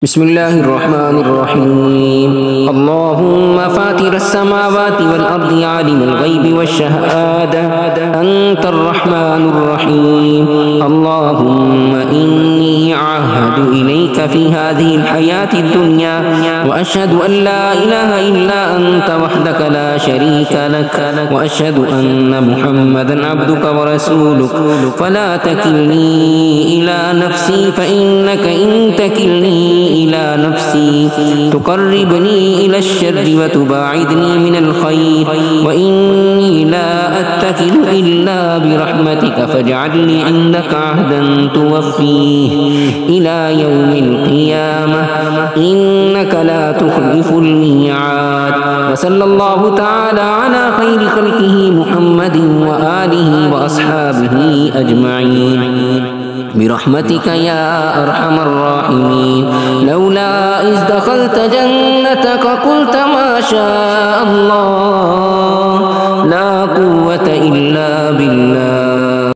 बिस्मिल्लाहिर्रहमानिर्रहीम। अल्लाहुम्मा फातिरस्समावाति वल अर्दि आलिमल गैबि वश्शहादा अंतर्रहमानुर्रहीम। अल्लाहुम्मा इन्नी अअहदु इलैका फी हाज़िहिल हयातिद दुन्या व अशहदु अन ला इलाहा इल्ला अंत वहदका ला शरीका लक व अशहदु अन्न मुहम्मदन अब्दुका व रसूलुक फला तकिलनी इला नफ्सी फ़इन्नका इन तकिलनी इला नफ्सी तुक़र्रिबनी इला श्शर्रि व तुबाइदनी मिनल खैर व इन्नी ला अत्तकिलु इल्ला बिरहमतिका फ़जअलनी इंदका अहदन तुवफ़्फ़ीहि इला यौमिल क़ियामह इन्नका ला तुख़लिफ़ुल मिआद। व सल्लल्लाहु तआला अला खैरि ख़ल्क़िही मुहम्मदिन व आलिहि व अस्हाबिही अजमईन बिरहमतिका या अरहमर राहिमीन। लौला इज़ दख़लत जन्नतक क़ुल्त मा शा अल्लाह ला क़ुव्वत इल्ला बिल्लाह